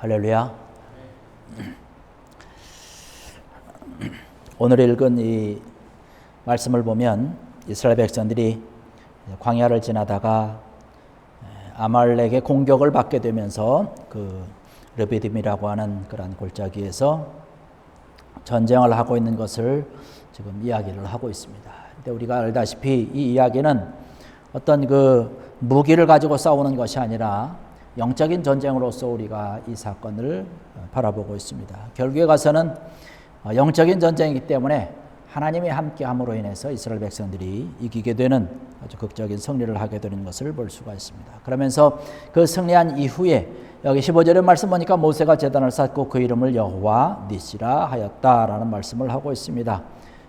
할렐루야. 오늘 읽은 이 말씀을 보면 이스라엘 백성들이 광야를 지나다가 아말렉의 공격을 받게 되면서 그 르비딤이라고 하는 그런 골짜기에서 전쟁을 하고 있는 것을 지금 이야기를 하고 있습니다. 근데 우리가 알다시피 이 이야기는 어떤 그 무기를 가지고 싸우는 것이 아니라 영적인 전쟁으로서 우리가 이 사건을 바라보고 있습니다. 결국에 가서는 영적인 전쟁이기 때문에 하나님이 함께함으로 인해서 이스라엘 백성들이 이기게 되는 아주 극적인 승리를 하게 되는 것을 볼 수가 있습니다. 그러면서 그 승리한 이후에 여기 15절의 말씀 보니까 모세가 제단을 쌓고 그 이름을 여호와 니시라 하였다라는 말씀을 하고 있습니다.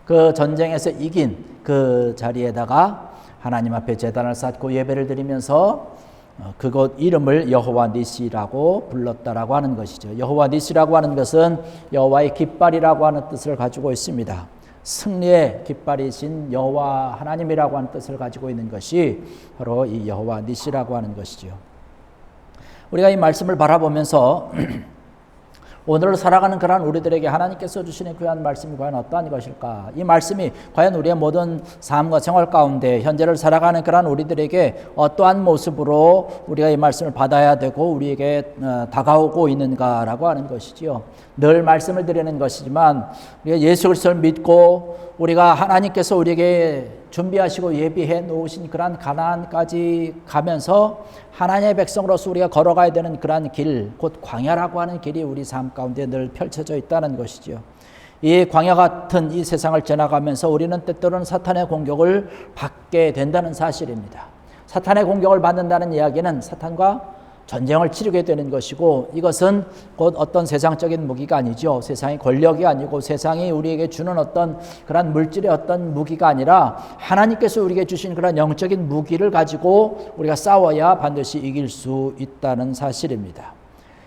그 전쟁에서 이긴 그 자리에다가 하나님 앞에 제단을 쌓고 예배를 드리면서 그곳 이름을 여호와 니시라고 불렀다라고 하는 것이죠. 여호와 니시라고 하는 것은 여호와의 깃발이라고 하는 뜻을 가지고 있습니다. 승리의 깃발이신 여호와 하나님이라고 하는 뜻을 가지고 있는 것이 바로 이 여호와 니시라고 하는 것이죠. 우리가 이 말씀을 바라보면서 오늘을 살아가는 그러한 우리들에게 하나님께서 주시는 귀한 말씀이 과연 어떠한 것일까? 이 말씀이 과연 우리의 모든 삶과 생활 가운데 현재를 살아가는 그러한 우리들에게 어떠한 모습으로 우리가 이 말씀을 받아야 되고 우리에게 다가오고 있는가라고 하는 것이지요. 늘 말씀을 드리는 것이지만 우리가 예수 그리스도를 믿고 우리가 하나님께서 우리에게 준비하시고 예비해 놓으신 그러한 가나안까지 가면서 하나님의 백성으로서 우리가 걸어가야 되는 그러한 길, 곧 광야라고 하는 길이 우리 삶 가운데 늘 펼쳐져 있다는 것이죠. 이 광야 같은 이 세상을 지나가면서 우리는 때때로는 사탄의 공격을 받게 된다는 사실입니다. 사탄의 공격을 받는다는 이야기는 사탄과 전쟁을 치르게 되는 것이고, 이것은 곧 어떤 세상적인 무기가 아니죠. 세상의 권력이 아니고 세상이 우리에게 주는 어떤 그런 물질의 어떤 무기가 아니라 하나님께서 우리에게 주신 그런 영적인 무기를 가지고 우리가 싸워야 반드시 이길 수 있다는 사실입니다.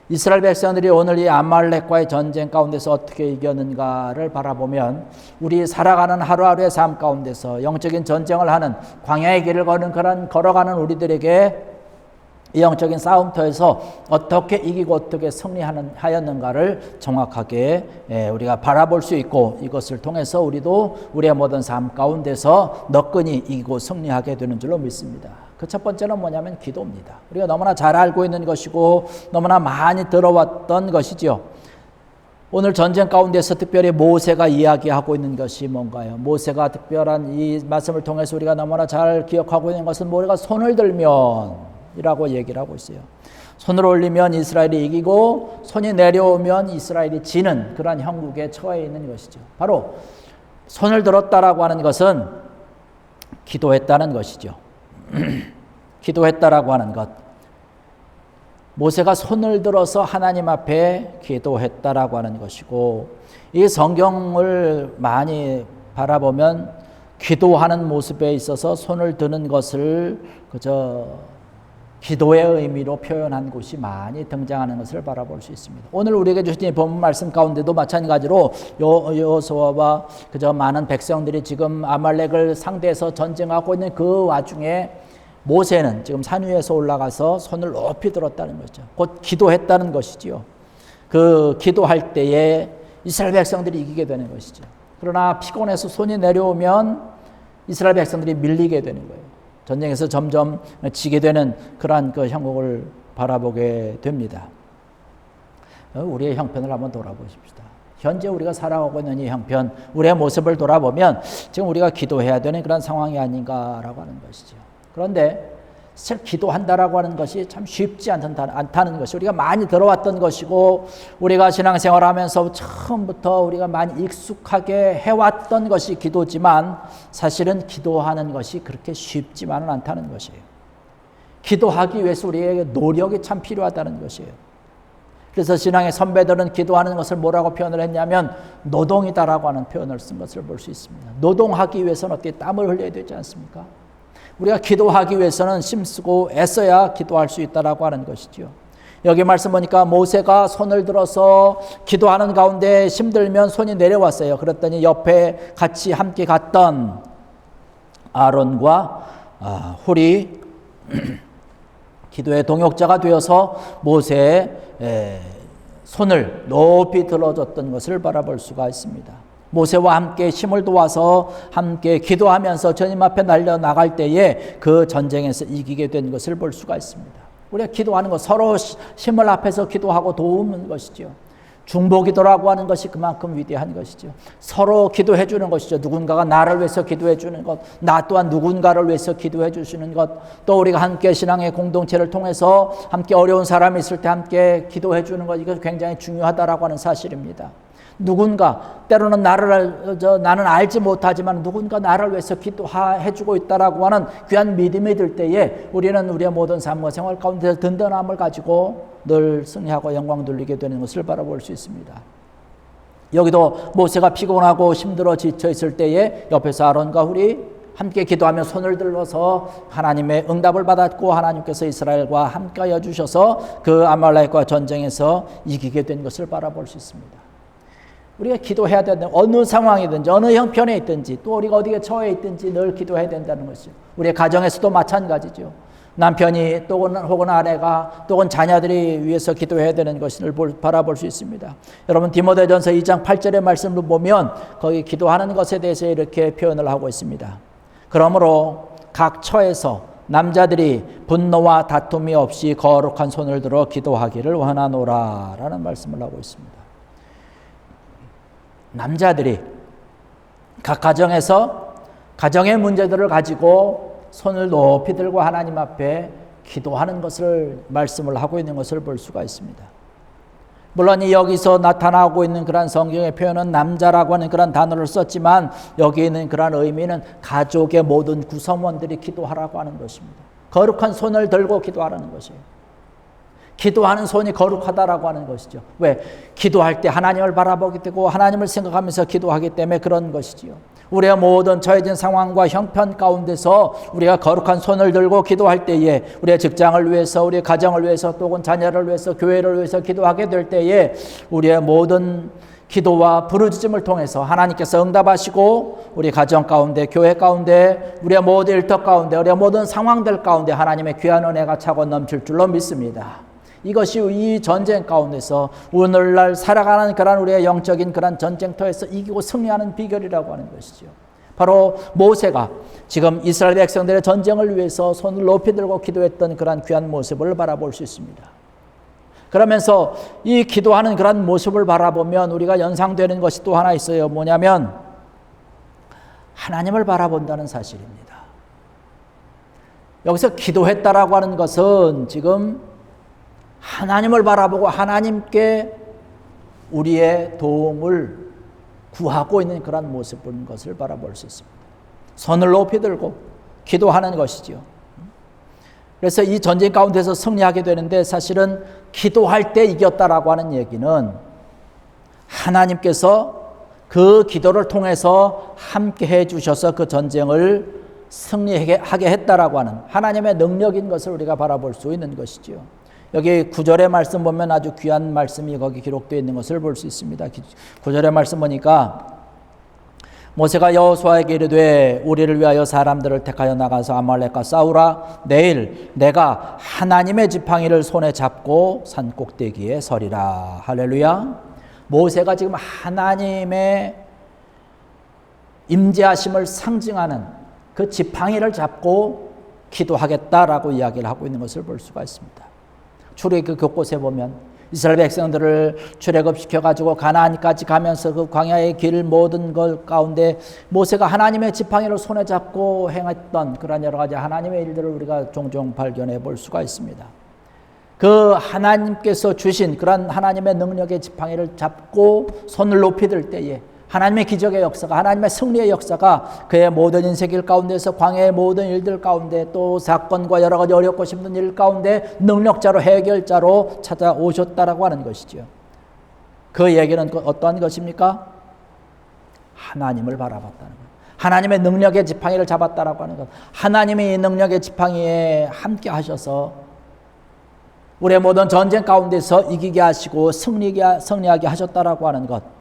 이스라엘 백성들이 오늘 이 아말렉과의 전쟁 가운데서 어떻게 이겼는가를 바라보면 우리 살아가는 하루하루의 삶 가운데서 영적인 전쟁을 하는 광야의 길을 걸어가는 우리들에게 이 영적인 싸움터에서 어떻게 이기고 어떻게 승리하였는가를 정확하게 우리가 바라볼 수 있고, 이것을 통해서 우리도 우리의 모든 삶 가운데서 너끈히 이기고 승리하게 되는 줄로 믿습니다. 그 첫 번째는 뭐냐면 기도입니다. 우리가 너무나 잘 알고 있는 것이고 너무나 많이 들어왔던 것이죠. 오늘 전쟁 가운데서 특별히 모세가 이야기하고 있는 것이 뭔가요? 모세가 특별한 이 말씀을 통해서 우리가 너무나 잘 기억하고 있는 것은 우리가 손을 들면 이라고 얘기를 하고 있어요. 손을 올리면 이스라엘이 이기고 손이 내려오면 이스라엘이 지는 그런 형국에 처해 있는 것이죠. 바로 손을 들었다라고 하는 것은 기도했다는 것이죠. 기도했다라고 하는 것. 모세가 손을 들어서 하나님 앞에 기도했다라고 하는 것이고, 이 성경을 많이 바라보면 기도하는 모습에 있어서 손을 드는 것을 그저 기도의 의미로 표현한 곳이 많이 등장하는 것을 바라볼 수 있습니다. 오늘 우리에게 주신 본문 말씀 가운데도 마찬가지로 여호수아와 그저 많은 백성들이 지금 아말렉을 상대해서 전쟁하고 있는 그 와중에 모세는 지금 산 위에서 올라가서 손을 높이 들었다는 거죠. 곧 기도했다는 것이지요. 그 기도할 때에 이스라엘 백성들이 이기게 되는 것이죠. 그러나 피곤해서 손이 내려오면 이스라엘 백성들이 밀리게 되는 거예요. 전쟁에서 점점 지게 되는 그러한 그 형국을 바라보게 됩니다. 우리의 형편을 한번 돌아보십시다. 현재 우리가 살아가고 있는 이 형편, 우리의 모습을 돌아보면 지금 우리가 기도해야 되는 그런 상황이 아닌가라고 하는 것이죠. 그런데 사실 기도한다라고 하는 것이 참 쉽지 않다는 것이 우리가 많이 들어왔던 것이고, 우리가 신앙생활을 하면서 처음부터 우리가 많이 익숙하게 해왔던 것이 기도지만 사실은 기도하는 것이 그렇게 쉽지만은 않다는 것이에요. 기도하기 위해서 우리에게 노력이 참 필요하다는 것이에요. 그래서 신앙의 선배들은 기도하는 것을 뭐라고 표현을 했냐면 노동이다라고 하는 표현을 쓴 것을 볼 수 있습니다. 노동하기 위해서는 어떻게 땀을 흘려야 되지 않습니까? 우리가 기도하기 위해서는 힘쓰고 애써야 기도할 수 있다라고 하는 것이죠. 여기 말씀 보니까 모세가 손을 들어서 기도하는 가운데 힘들면 손이 내려왔어요. 그랬더니 옆에 같이 함께 갔던 아론과 훌이 기도의 동역자가 되어서 모세의 손을 높이 들어줬던 것을 바라볼 수가 있습니다. 모세와 함께 힘을 도와서 함께 기도하면서 주님 앞에 달려나갈 때에 그 전쟁에서 이기게 된 것을 볼 수가 있습니다. 우리가 기도하는 것, 서로 힘을 합해서 기도하고 도우는 것이죠. 중보기도라고 하는 것이 그만큼 위대한 것이죠. 서로 기도해 주는 것이죠. 누군가가 나를 위해서 기도해 주는 것, 나 또한 누군가를 위해서 기도해 주시는 것, 또 우리가 함께 신앙의 공동체를 통해서 함께 어려운 사람이 있을 때 함께 기도해 주는 것, 이것이 굉장히 중요하다라고 하는 사실입니다. 누군가, 때로는 나는 알지 못하지만 누군가 나를 위해서 기도해 주고 있다라고 하는 귀한 믿음이 들 때에 우리는 우리의 모든 삶과 생활 가운데 든든함을 가지고 늘 승리하고 영광 돌리게 되는 것을 바라볼 수 있습니다. 여기도 모세가 피곤하고 힘들어 지쳐 있을 때에 옆에서 아론과 훌이 함께 기도하며 손을 들어서 하나님의 응답을 받았고 하나님께서 이스라엘과 함께하여 주셔서 그 아말렉과 전쟁에서 이기게 된 것을 바라볼 수 있습니다. 우리가 기도해야 된다. 어느 상황이든지 어느 형편에 있든지 또 우리가 어디에 처해 있든지 늘 기도해야 된다는 것이죠. 우리의 가정에서도 마찬가지죠. 남편이 혹은 아내가 또는 자녀들이 위해서 기도해야 되는 것을 바라볼 수 있습니다. 여러분 디모데전서 2장 8절의 말씀을 보면 거기 기도하는 것에 대해서 이렇게 표현을 하고 있습니다. 그러므로 각 처에서 남자들이 분노와 다툼이 없이 거룩한 손을 들어 기도하기를 원하노라 라는 말씀을 하고 있습니다. 남자들이 각 가정에서 가정의 문제들을 가지고 손을 높이 들고 하나님 앞에 기도하는 것을 말씀을 하고 있는 것을 볼 수가 있습니다. 물론 여기서 나타나고 있는 그런 성경의 표현은 남자라고 하는 그런 단어를 썼지만 여기 있는 그런 의미는 가족의 모든 구성원들이 기도하라고 하는 것입니다. 거룩한 손을 들고 기도하라는 것이에요. 기도하는 손이 거룩하다라고 하는 것이죠. 왜? 기도할 때 하나님을 바라보게 되고 하나님을 생각하면서 기도하기 때문에 그런 것이지요. 우리의 모든 처해진 상황과 형편 가운데서 우리가 거룩한 손을 들고 기도할 때에 우리의 직장을 위해서, 우리의 가정을 위해서, 또는 자녀를 위해서, 교회를 위해서 기도하게 될 때에 우리의 모든 기도와 부르짖음을 통해서 하나님께서 응답하시고 우리 가정 가운데, 교회 가운데, 우리의 모든 일터 가운데, 우리의 모든 상황들 가운데 하나님의 귀한 은혜가 차고 넘칠 줄로 믿습니다. 이것이 이 전쟁 가운데서 오늘날 살아가는 그런 우리의 영적인 그런 전쟁터에서 이기고 승리하는 비결이라고 하는 것이죠. 바로 모세가 지금 이스라엘 백성들의 전쟁을 위해서 손을 높이 들고 기도했던 그런 귀한 모습을 바라볼 수 있습니다. 그러면서 이 기도하는 그런 모습을 바라보면 우리가 연상되는 것이 또 하나 있어요. 뭐냐면 하나님을 바라본다는 사실입니다. 여기서 기도했다라고 하는 것은 지금 하나님을 바라보고 하나님께 우리의 도움을 구하고 있는 그런 모습인 것을 바라볼 수 있습니다. 손을 높이 들고 기도하는 것이죠. 그래서 이 전쟁 가운데서 승리하게 되는데 사실은 기도할 때 이겼다라고 하는 얘기는 하나님께서 그 기도를 통해서 함께 해 주셔서 그 전쟁을 승리하게 했다라고 하는 하나님의 능력인 것을 우리가 바라볼 수 있는 것이죠. 여기 9절의 말씀 보면 아주 귀한 말씀이 거기 기록되어 있는 것을 볼 수 있습니다. 9절의 말씀 보니까 모세가 여호수아에게 이르되 우리를 위하여 사람들을 택하여 나가서 아말렉과 싸우라. 내일 내가 하나님의 지팡이를 손에 잡고 산 꼭대기에 서리라. 할렐루야. 모세가 지금 하나님의 임재하심을 상징하는 그 지팡이를 잡고 기도하겠다라고 이야기를 하고 있는 것을 볼 수가 있습니다. 출애굽 곳곳에 보면 이스라엘 백성들을 출애굽시켜가지고 가나안까지 가면서 그 광야의 길 모든 것 가운데 모세가 하나님의 지팡이를 손에 잡고 행했던 그런 여러 가지 하나님의 일들을 우리가 종종 발견해 볼 수가 있습니다. 그 하나님께서 주신 그런 하나님의 능력의 지팡이를 잡고 손을 높이 들 때에 하나님의 기적의 역사가, 하나님의 승리의 역사가 그의 모든 인생길 가운데서 광야의 모든 일들 가운데 또 사건과 여러 가지 어렵고 힘든 일 가운데 능력자로 해결자로 찾아오셨다라고 하는 것이죠. 그 얘기는 어떠한 것입니까? 하나님을 바라봤다는 것. 하나님의 능력의 지팡이를 잡았다라고 하는 것. 하나님이 이 능력의 지팡이에 함께 하셔서 우리의 모든 전쟁 가운데서 이기게 하시고 승리하게 하셨다라고 하는 것.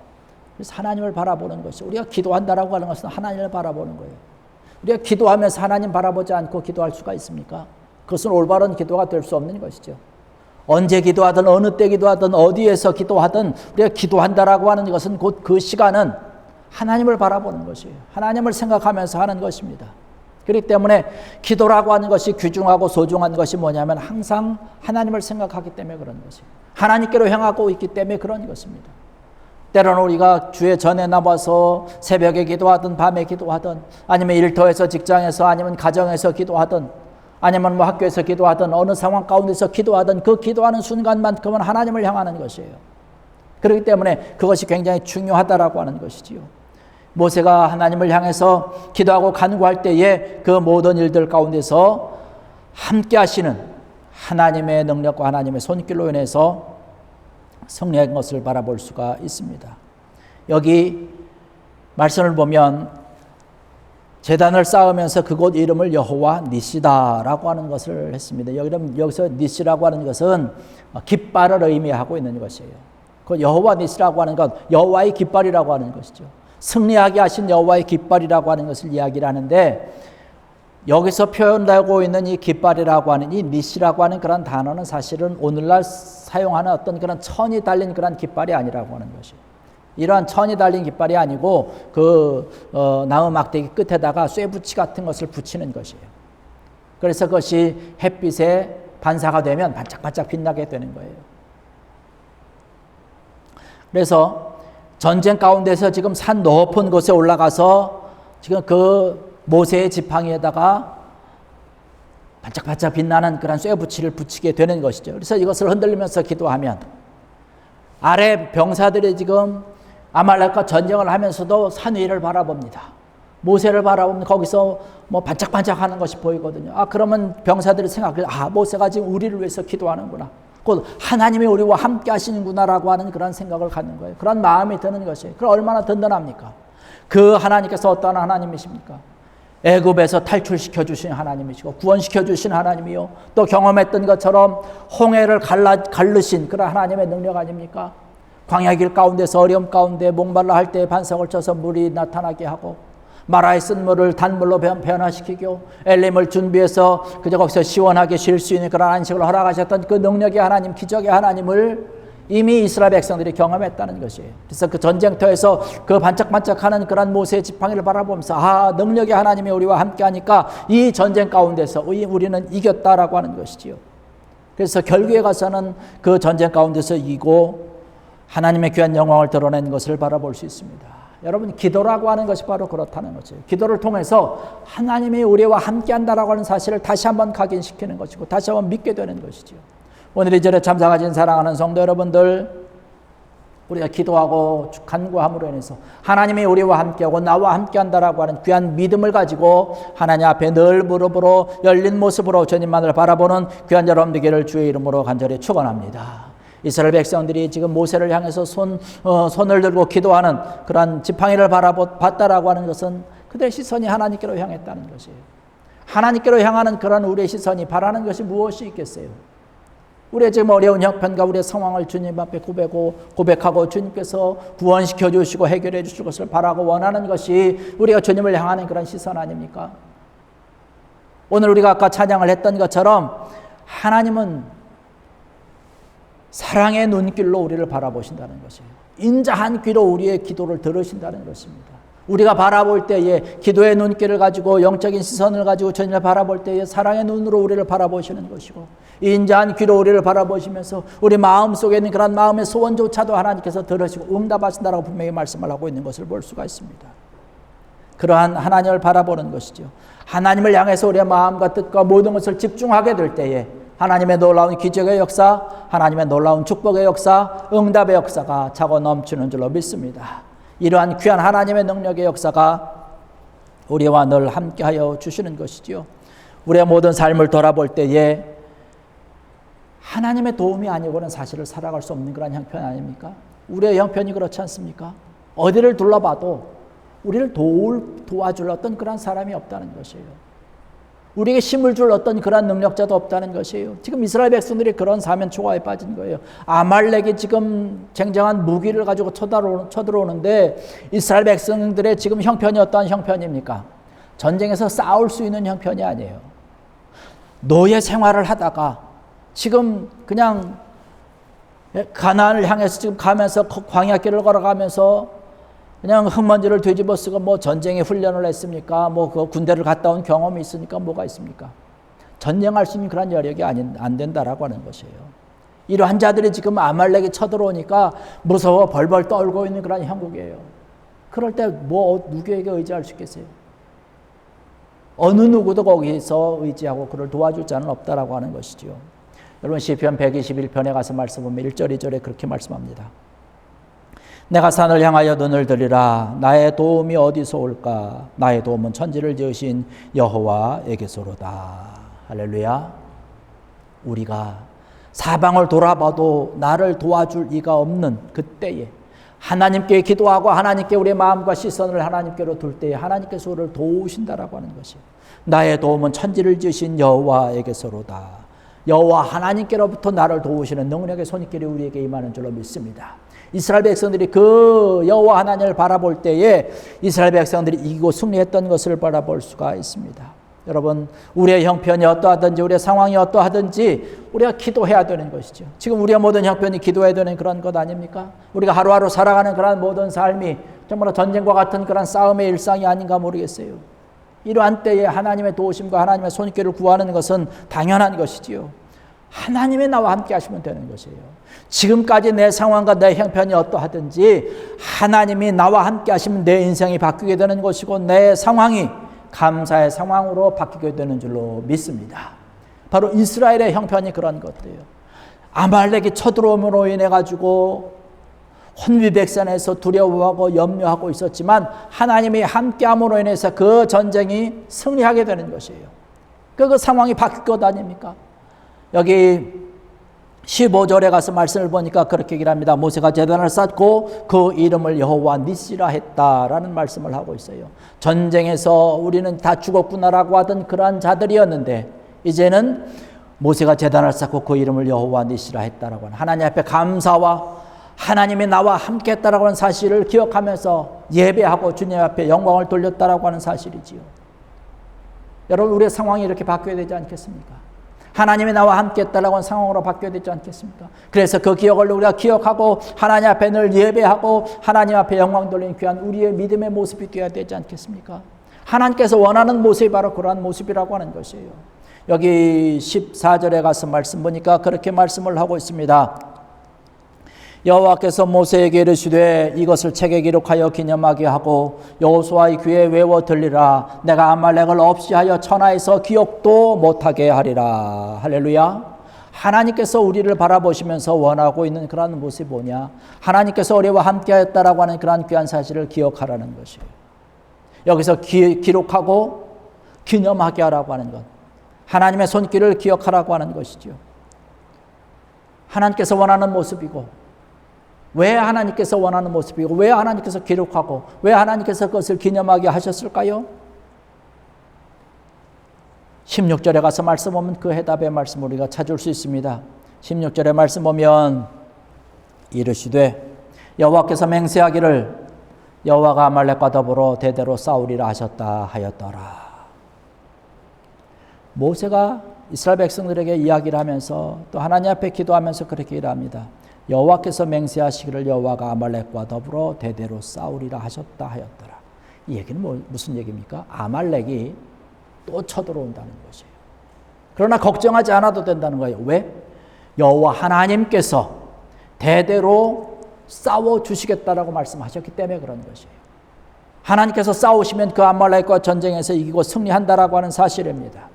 그래서 하나님을 바라보는 것이 우리가 기도한다라고 하는 것은 하나님을 바라보는 거예요. 우리가 기도하면서 하나님 바라보지 않고 기도할 수가 있습니까? 그것은 올바른 기도가 될 수 없는 것이죠. 언제 기도하든 어느 때 기도하든 어디에서 기도하든 우리가 기도한다라고 하는 것은 곧 그 시간은 하나님을 바라보는 것이에요. 하나님을 생각하면서 하는 것입니다. 그렇기 때문에 기도라고 하는 것이 귀중하고 소중한 것이 뭐냐면 항상 하나님을 생각하기 때문에 그런 것이에요. 하나님께로 향하고 있기 때문에 그런 것입니다. 때로는 우리가 주의 전에 나와서 새벽에 기도하든 밤에 기도하든 아니면 일터에서 직장에서 아니면 가정에서 기도하든 아니면 뭐 학교에서 기도하든 어느 상황 가운데서 기도하든 그 기도하는 순간만큼은 하나님을 향하는 것이에요. 그렇기 때문에 그것이 굉장히 중요하다라고 하는 것이지요. 모세가 하나님을 향해서 기도하고 간구할 때에 그 모든 일들 가운데서 함께 하시는 하나님의 능력과 하나님의 손길로 인해서 승리한 것을 바라볼 수가 있습니다. 여기 말씀을 보면 제단을 쌓으면서 그곳 이름을 여호와 니시다라고 하는 것을 했습니다. 여기서 니시라고 하는 것은 깃발을 의미하고 있는 것이에요. 그 여호와 니시라고 하는 것, 여호와의 깃발이라고 하는 것이죠. 승리하게 하신 여호와의 깃발이라고 하는 것을 이야기를 하는데 여기서 표현되고 있는 이 깃발이라고 하는 이 니시라고 하는 그런 단어는 사실은 오늘날 사용하는 어떤 그런 천이 달린 그런 깃발이 아니라고 하는 것이에요. 이러한 천이 달린 깃발이 아니고 나무 막대기 끝에다가 쇠붙이 같은 것을 붙이는 것이에요. 그래서 그것이 햇빛에 반사가 되면 반짝반짝 빛나게 되는 거예요. 그래서 전쟁 가운데서 지금 산 높은 곳에 올라가서 지금 그 모세의 지팡이에다가 반짝반짝 빛나는 그런 쇠붙이를 붙이게 되는 것이죠. 그래서 이것을 흔들리면서 기도하면 아래 병사들이 지금 아말렉과 전쟁을 하면서도 산 위를 바라봅니다. 모세를 바라보면 거기서 뭐 반짝반짝하는 것이 보이거든요. 그러면 병사들이 생각해요. 모세가 지금 우리를 위해서 기도하는구나. 곧 하나님이 우리와 함께 하시는구나라고 하는 그런 생각을 갖는 거예요. 그런 마음이 드는 것이에요. 그럼 얼마나 든든합니까? 그 하나님께서 어떠한 하나님이십니까? 애굽에서 탈출시켜 주신 하나님이시고 구원시켜 주신 하나님이요. 또 경험했던 것처럼 홍해를 갈르신 그런 하나님의 능력 아닙니까? 광야길 가운데서 어려움 가운데 목말라 할 때 반석을 쳐서 물이 나타나게 하고 마라에 쓴 물을 단물로 변화시키고 엘림을 준비해서 그저 거기서 시원하게 쉴 수 있는 그런 안식을 허락하셨던 그 능력의 하나님, 기적의 하나님을 이미 이스라엘 백성들이 경험했다는 것이에요. 그래서 그 전쟁터에서 그 반짝반짝하는 그런 모세의 지팡이를 바라보면서 능력의 하나님이 우리와 함께하니까 이 전쟁 가운데서 우리는 이겼다라고 하는 것이지요. 그래서 결국에 가서는 그 전쟁 가운데서 이기고 하나님의 귀한 영광을 드러낸 것을 바라볼 수 있습니다. 여러분, 기도라고 하는 것이 바로 그렇다는 거죠. 기도를 통해서 하나님이 우리와 함께한다라고 하는 사실을 다시 한번 각인시키는 것이고 다시 한번 믿게 되는 것이죠. 오늘 이 절에 참석하신 사랑하는 성도 여러분들, 우리가 기도하고 간구함으로 인해서 하나님이 우리와 함께하고 나와 함께한다라고 하는 귀한 믿음을 가지고 하나님 앞에 늘 무릎으로 열린 모습으로 주님만을 바라보는 귀한 여러분들 되기를 주의 이름으로 간절히 축원합니다. 이스라엘 백성들이 지금 모세를 향해서 손을 들고 기도하는 그런 지팡이를 바라봤다라고 하는 것은 그들의 시선이 하나님께로 향했다는 것이에요. 하나님께로 향하는 그런 우리의 시선이 바라는 것이 무엇이 있겠어요? 우리의 지금 어려운 형편과 우리의 상황을 주님 앞에 고백하고 주님께서 구원시켜 주시고 해결해 주실 것을 바라고 원하는 것이 우리가 주님을 향하는 그런 시선 아닙니까? 오늘 우리가 아까 찬양을 했던 것처럼 하나님은 사랑의 눈길로 우리를 바라보신다는 것이에요. 인자한 귀로 우리의 기도를 들으신다는 것입니다. 우리가 바라볼 때에 기도의 눈길을 가지고 영적인 시선을 가지고 주님을 바라볼 때에 사랑의 눈으로 우리를 바라보시는 것이고 인자한 귀로 우리를 바라보시면서 우리 마음속에 있는 그런 마음의 소원조차도 하나님께서 들으시고 응답하신다라고 분명히 말씀을 하고 있는 것을 볼 수가 있습니다. 그러한 하나님을 바라보는 것이죠. 하나님을 향해서 우리의 마음과 뜻과 모든 것을 집중하게 될 때에 하나님의 놀라운 기적의 역사, 하나님의 놀라운 축복의 역사, 응답의 역사가 차고 넘치는 줄로 믿습니다. 이러한 귀한 하나님의 능력의 역사가 우리와 늘 함께하여 주시는 것이지요. 우리의 모든 삶을 돌아볼 때에 하나님의 도움이 아니고는 사실을 살아갈 수 없는 그런 형편 아닙니까? 우리의 형편이 그렇지 않습니까? 어디를 둘러봐도 우리를 도와줄 어떤 그런 사람이 없다는 것이에요. 우리에게 힘을 줄 어떤 그런 능력자도 없다는 것이에요. 지금 이스라엘 백성들이 그런 사면 초과에 빠진 거예요. 아말렉이 지금 쟁쟁한 무기를 가지고 쳐들어오는데 이스라엘 백성들의 지금 형편이 어떠한 형편입니까? 전쟁에서 싸울 수 있는 형편이 아니에요. 노예 생활을 하다가 지금 그냥 가나안을 향해서 지금 가면서 광야길을 걸어가면서 그냥 흙먼지를 뒤집어 쓰고 뭐 전쟁에 훈련을 했습니까? 뭐 그 군대를 갔다 온 경험이 있으니까 뭐가 있습니까? 전쟁할 수 있는 그런 여력이 안 된다라고 하는 것이에요. 이러한 자들이 지금 아말렉이 쳐들어오니까 무서워 벌벌 떨고 있는 그런 형국이에요. 그럴 때 뭐 누구에게 의지할 수 있겠어요? 어느 누구도 거기서 의지하고 그를 도와줄 자는 없다라고 하는 것이죠. 여러분 시편 121편에 가서 말씀 보면 1절 2절에 그렇게 말씀합니다. 내가 산을 향하여 눈을 들이라. 나의 도움이 어디서 올까? 나의 도움은 천지를 지으신 여호와에게서로다. 할렐루야. 우리가 사방을 돌아봐도 나를 도와줄 이가 없는 그때에 하나님께 기도하고 하나님께 우리의 마음과 시선을 하나님께로 둘 때에 하나님께서 우리를 도우신다라고 하는 것이에요. 나의 도움은 천지를 지으신 여호와에게서로다. 여호와 하나님께로부터 나를 도우시는 능력의 손길이 우리에게 임하는 줄로 믿습니다. 이스라엘 백성들이 그 여호와 하나님을 바라볼 때에 이스라엘 백성들이 이기고 승리했던 것을 바라볼 수가 있습니다. 여러분, 우리의 형편이 어떠하든지 우리의 상황이 어떠하든지 우리가 기도해야 되는 것이죠. 지금 우리의 모든 형편이 기도해야 되는 그런 것 아닙니까? 우리가 하루하루 살아가는 그런 모든 삶이 정말 전쟁과 같은 그런 싸움의 일상이 아닌가 모르겠어요. 이러한 때에 하나님의 도우심과 하나님의 손길을 구하는 것은 당연한 것이지요. 하나님이 나와 함께 하시면 되는 것이에요. 지금까지 내 상황과 내 형편이 어떠하든지 하나님이 나와 함께 하시면 내 인생이 바뀌게 되는 것이고 내 상황이 감사의 상황으로 바뀌게 되는 줄로 믿습니다. 바로 이스라엘의 형편이 그런 것들이에요. 아말렉이 쳐들어옴으로 인해 가지고 혼비백산에서 두려워하고 염려하고 있었지만 하나님이 함께함으로 인해서 그 전쟁이 승리하게 되는 것이에요. 그 상황이 바뀔 것 아닙니까? 여기 15절에 가서 말씀을 보니까 그렇게 얘기를 합니다. 모세가 제단을 쌓고 그 이름을 여호와 니시라 했다라는 말씀을 하고 있어요. 전쟁에서 우리는 다 죽었구나라고 하던 그러한 자들이었는데 이제는 모세가 제단을 쌓고 그 이름을 여호와 니시라 했다라고 하는 하나님 앞에 감사와 하나님이 나와 함께 했다라고 하는 사실을 기억하면서 예배하고 주님 앞에 영광을 돌렸다라고 하는 사실이지요. 여러분, 우리의 상황이 이렇게 바뀌어야 되지 않겠습니까? 하나님이 나와 함께 했다라고 하는 상황으로 바뀌어야 되지 않겠습니까? 그래서 그 기억을 우리가 기억하고 하나님 앞에 늘 예배하고 하나님 앞에 영광 돌리는 귀한 우리의 믿음의 모습이 되어야 되지 않겠습니까? 하나님께서 원하는 모습이 바로 그러한 모습이라고 하는 것이에요. 여기 14절에 가서 말씀 보니까 그렇게 말씀을 하고 있습니다. 여호와께서 모세에게 이르시되 이것을 책에 기록하여 기념하게 하고 여호수아의 귀에 외워 들리라. 내가 아말렉을 없이 하여 천하에서 기억도 못하게 하리라. 할렐루야. 하나님께서 우리를 바라보시면서 원하고 있는 그런 모습이 뭐냐? 하나님께서 우리와 함께 하였다라고 하는 그런 귀한 사실을 기억하라는 것이에요. 여기서 기록하고 기념하게 하라고 하는 것, 하나님의 손길을 기억하라고 하는 것이죠. 하나님께서 원하는 모습이고 왜 하나님께서 원하는 모습이고 왜 하나님께서 기록하고 왜 하나님께서 그것을 기념하게 하셨을까요? 16절에 가서 말씀 보면 그 해답의 말씀 우리가 찾을 수 있습니다. 16절에 말씀 보면 이르시되 여호와께서 맹세하기를 여호와가 아말렉과 더불어 대대로 싸우리라 하셨다 하였더라. 모세가 이스라엘 백성들에게 이야기를 하면서 또 하나님 앞에 기도하면서 그렇게 일합니다. 여호와께서 맹세하시기를 여호와가 아말렉과 더불어 대대로 싸우리라 하셨다 하였더라. 이 얘기는 무슨 얘기입니까? 아말렉이 또 쳐들어온다는 것이에요. 그러나 걱정하지 않아도 된다는 거예요. 왜? 여호와 하나님께서 대대로 싸워주시겠다라고 말씀하셨기 때문에 그런 것이에요. 하나님께서 싸우시면 그 아말렉과 전쟁에서 이기고 승리한다라고 하는 사실입니다.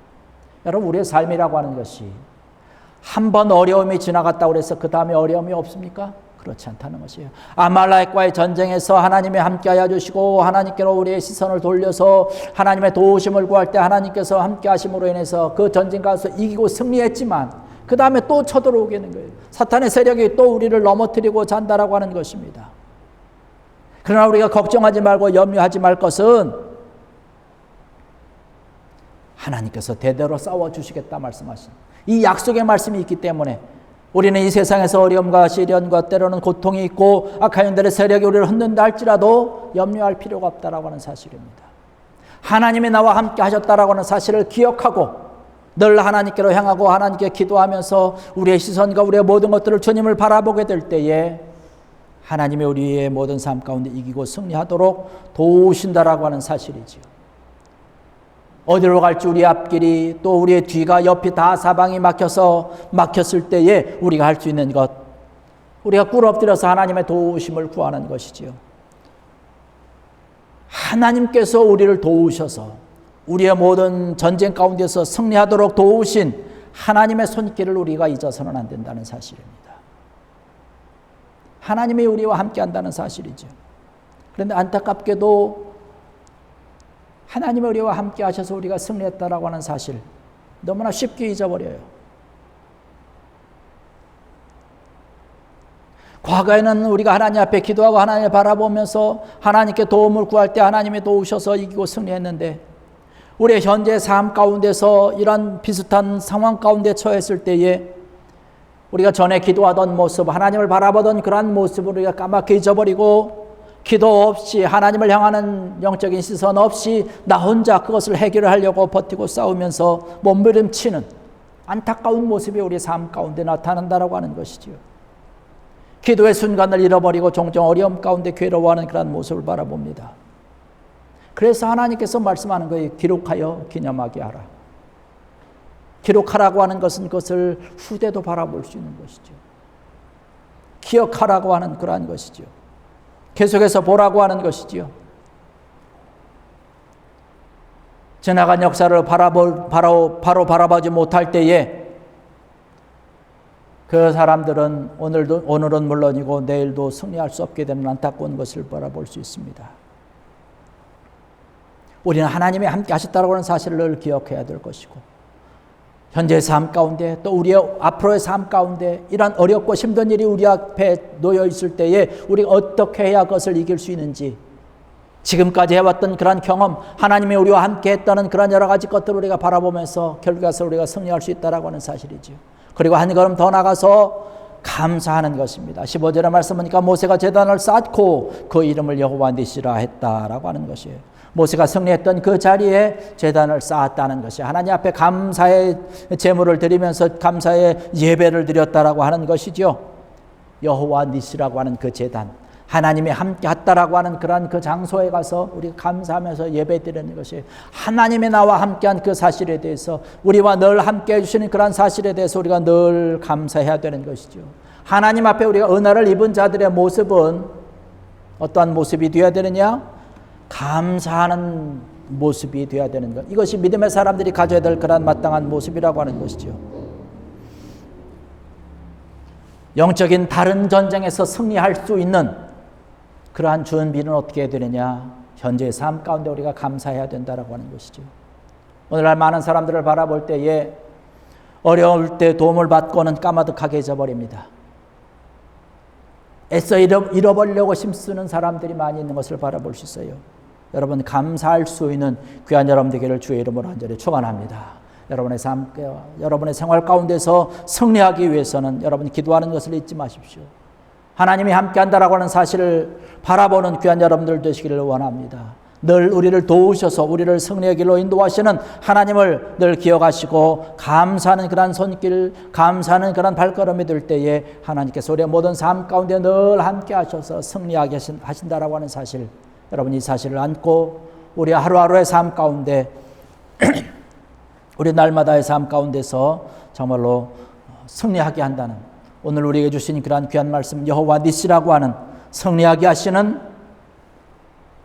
여러분, 우리의 삶이라고 하는 것이 한 번 어려움이 지나갔다고 해서 그 다음에 어려움이 없습니까? 그렇지 않다는 것이에요. 아말렉과의 전쟁에서 하나님이 함께하여 주시고 하나님께로 우리의 시선을 돌려서 하나님의 도우심을 구할 때 하나님께서 함께하심으로 인해서 그 전쟁 가서 이기고 승리했지만 그 다음에 또 쳐들어오게 되는 거예요. 사탄의 세력이 또 우리를 넘어뜨리고자 한다라고 하는 것입니다. 그러나 우리가 걱정하지 말고 염려하지 말 것은 하나님께서 대대로 싸워주시겠다 말씀하신 이 약속의 말씀이 있기 때문에 우리는 이 세상에서 어려움과 시련과 때로는 고통이 있고 악한 영들의 세력이 우리를 흔든다 할지라도 염려할 필요가 없다라고 하는 사실입니다. 하나님이 나와 함께 하셨다라고 하는 사실을 기억하고 늘 하나님께로 향하고 하나님께 기도하면서 우리의 시선과 우리의 모든 것들을 주님을 바라보게 될 때에 하나님의 우리의 모든 삶 가운데 이기고 승리하도록 도우신다라고 하는 사실이지요. 어디로 갈지 우리 앞길이 또 우리의 뒤가 옆이 다 사방이 막혔을 때에 우리가 할 수 있는 것, 우리가 꿇어 엎드려서 하나님의 도우심을 구하는 것이지요. 하나님께서 우리를 도우셔서 우리의 모든 전쟁 가운데서 승리하도록 도우신 하나님의 손길을 우리가 잊어서는 안 된다는 사실입니다. 하나님이 우리와 함께 한다는 사실이죠. 그런데 안타깝게도 하나님이 우리와 함께 하셔서 우리가 승리했다라고 하는 사실 너무나 쉽게 잊어버려요. 과거에는 우리가 하나님 앞에 기도하고 하나님을 바라보면서 하나님께 도움을 구할 때 하나님이 도우셔서 이기고 승리했는데 우리의 현재 삶 가운데서 이런 비슷한 상황 가운데 처했을 때에 우리가 전에 기도하던 모습, 하나님을 바라보던 그러한 모습을 우리가 까맣게 잊어버리고 기도 없이 하나님을 향하는 영적인 시선 없이 나 혼자 그것을 해결을 하려고 버티고 싸우면서 몸부림치는 안타까운 모습이 우리의 삶 가운데 나타난다라고 하는 것이지요. 기도의 순간을 잃어버리고 종종 어려움 가운데 괴로워하는 그런 모습을 바라봅니다. 그래서 하나님께서 말씀하는 거예요. 기록하여 기념하게 하라. 기록하라고 하는 것은 그것을 후대도 바라볼 수 있는 것이죠. 기억하라고 하는 그러한 것이죠. 계속해서 보라고 하는 것이지요. 지나간 역사를 바로 바라보지 못할 때에 그 사람들은 오늘은 물론이고 내일도 승리할 수 없게 되는 안타까운 것을 바라볼 수 있습니다. 우리는 하나님이 함께 하셨다고 하는 사실을 기억해야 될 것이고 현재의 삶 가운데 또 우리의 앞으로의 삶 가운데 이런 어렵고 힘든 일이 우리 앞에 놓여 있을 때에 우리가 어떻게 해야 그것을 이길 수 있는지 지금까지 해왔던 그런 경험 하나님이 우리와 함께 했다는 그런 여러 가지 것들을 우리가 바라보면서 결국에서 우리가 승리할 수 있다고 하는 사실이죠. 그리고 한 걸음 더 나가서 감사하는 것입니다. 15절의 말씀 보니까 모세가 제단을 쌓고 그 이름을 여호와 니시라 했다라고 하는 것이에요. 모세가 승리했던 그 자리에 제단을 쌓았다는 것이 하나님 앞에 감사의 제물을 드리면서 감사의 예배를 드렸다라고 하는 것이죠. 여호와 니시라고 하는 그 제단, 하나님이 함께 했다라고 하는 그러한 그 장소에 가서 우리가 감사하면서 예배 드리는 것이 하나님이 나와 함께한 그 사실에 대해서 우리와 늘 함께 해주시는 그러한 사실에 대해서 우리가 늘 감사해야 되는 것이죠. 하나님 앞에 우리가 은혜를 입은 자들의 모습은 어떠한 모습이 되어야 되느냐? 감사하는 모습이 되어야 되는 것. 이것이 믿음의 사람들이 가져야 될 그런 마땅한 모습이라고 하는 것이죠. 영적인 다른 전쟁에서 승리할 수 있는 그러한 준비는 어떻게 해야 되느냐? 현재의 삶 가운데 우리가 감사해야 된다라고 하는 것이죠. 오늘날 많은 사람들을 바라볼 때에 어려울 때 도움을 받고는 까마득하게 잊어버립니다. 애써 잃어버리려고 힘쓰는 사람들이 많이 있는 것을 바라볼 수 있어요. 여러분 감사할 수 있는 귀한 여러분 되기를 주의 이름으로 간절히 축원합니다. 여러분의 삶, 여러분의 생활 가운데서 승리하기 위해서는 여러분이 기도하는 것을 잊지 마십시오. 하나님이 함께한다라고 하는 사실을 바라보는 귀한 여러분들 되시기를 원합니다. 늘 우리를 도우셔서 우리를 승리의 길로 인도하시는 하나님을 늘 기억하시고 감사하는 그런 손길, 감사하는 그런 발걸음이 될 때에 하나님께서 우리의 모든 삶 가운데 늘 함께 하셔서 승리하게 하신다라고 하는 사실, 여러분 이 사실을 안고 우리 하루하루의 삶 가운데 우리 날마다의 삶 가운데서 정말로 승리하게 한다는 오늘 우리에게 주신 그러한 귀한 말씀 여호와 니시라고 하는 승리하게 하시는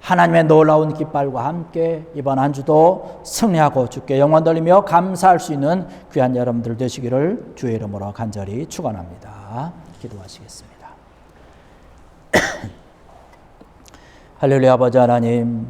하나님의 놀라운 깃발과 함께 이번 한 주도 승리하고 주께 영광 돌리며 감사할 수 있는 귀한 여러분들 되시기를 주의 이름으로 간절히 축원합니다. 기도하시겠습니다. 할렐루야. 아버지 하나님,